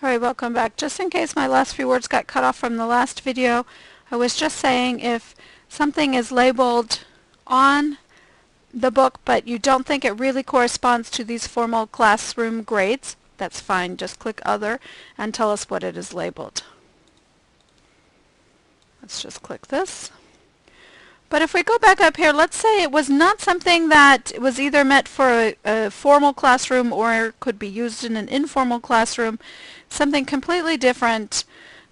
Alright, welcome back. Just in case my last few words got cut off from the last video, I was just saying if something is labeled on the book but you don't think it really corresponds to these formal classroom grades, that's fine. Just click Other and tell us what it is labeled. Let's just click this. But if we go back up here, let's say it was not something that was either meant for a formal classroom or could be used in an informal classroom, something completely different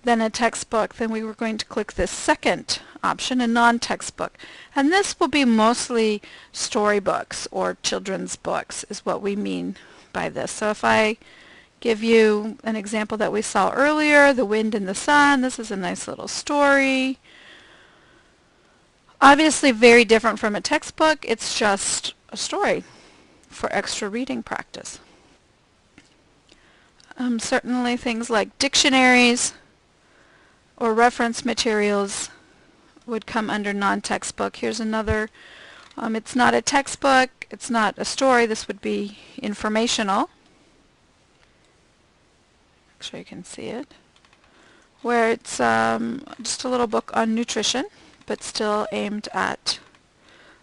than a textbook, then we were going to click this second option, a non-textbook. And this will be mostly storybooks or children's books is what we mean by this. So if I give you an example that we saw earlier, The Wind and the Sun, this is a nice little story. Obviously very different from a textbook, it's just a story for extra reading practice. Certainly things like dictionaries or reference materials would come under non-textbook. Here's another, it's not a textbook, it's not a story, this would be informational. Make sure you can see it. Where it's just a little book on nutrition, but still aimed at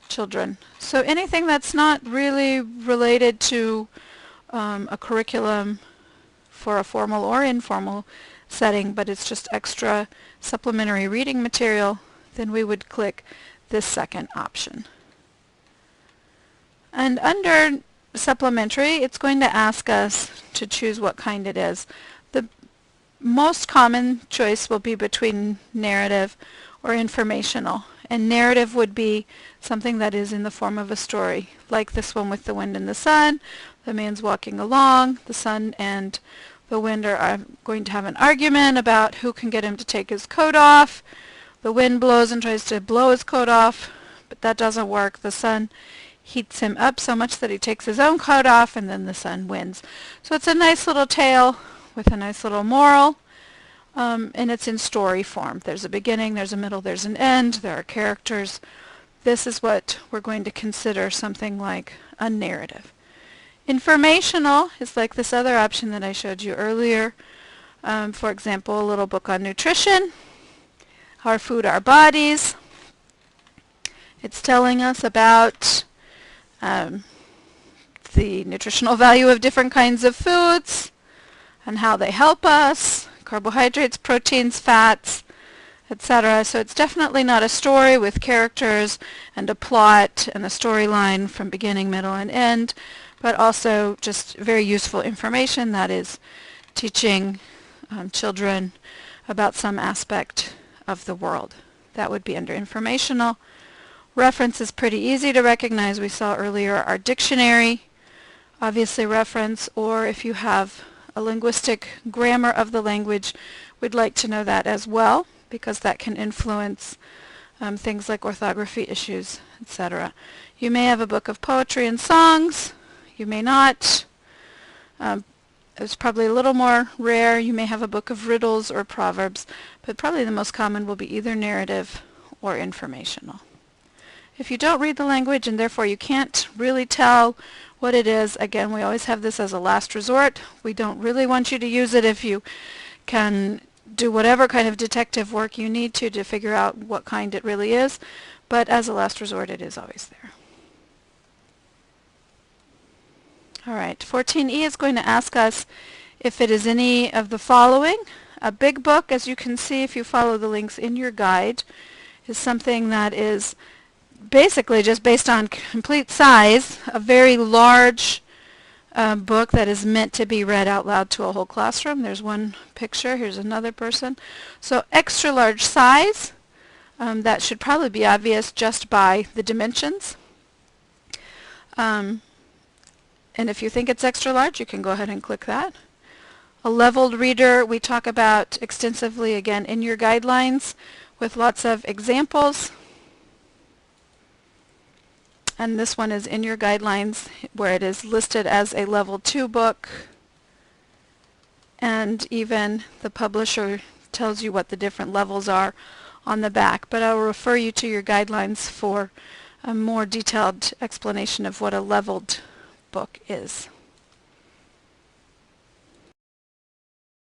children. So anything that's not really related to a curriculum for a formal or informal setting, but it's just extra supplementary reading material, then we would click this second option. And under supplementary, it's going to ask us to choose what kind it is. The most common choice will be between narrative or informational, and narrative would be something that is in the form of a story, like this one with The Wind and the Sun. The man's walking along, the sun and the wind are going to have an argument about who can get him to take his coat off. The wind blows and tries to blow his coat off, but that doesn't work. The sun heats him up so much that he takes his own coat off, and then the sun wins. So it's a nice little tale with a nice little moral. And it's in story form. There's a beginning, there's a middle, there's an end, there are characters. This is what we're going to consider something like a narrative. Informational is like this other option that I showed you earlier. For example, a little book on nutrition, Our Food, Our Bodies. It's telling us about the nutritional value of different kinds of foods and how they help us. Carbohydrates, proteins, fats, etc. So it's definitely not a story with characters and a plot and a storyline from beginning, middle, and end, but also just very useful information that is teaching children about some aspect of the world. That would be under informational. Reference is pretty easy to recognize. We saw earlier our dictionary, obviously reference, or if you have a linguistic grammar of the language, we'd like to know that as well, because that can influence things like orthography issues, etc. You may have a book of poetry and songs. You may not. It's probably a little more rare. You may have a book of riddles or proverbs, but probably the most common will be either narrative or informational. If you don't read the language and therefore you can't really tell what it is, again, we always have this as a last resort. We don't really want you to use it if you can do whatever kind of detective work you need to figure out what kind it really is, but as a last resort it is always there. Alright, 14e is going to ask us if it is any of the following. A big book, as you can see if you follow the links in your guide, is something that is basically just based on complete size, a very large book that is meant to be read out loud to a whole classroom. There's one picture, here's another person. So extra large size, that should probably be obvious just by the dimensions. And if you think it's extra large, you can go ahead and click that. A leveled reader we talk about extensively again in your guidelines with lots of examples. And this one is in your guidelines where it is listed as a level 2 book, and even the publisher tells you what the different levels are on the back. But I will refer you to your guidelines for a more detailed explanation of what a leveled book is.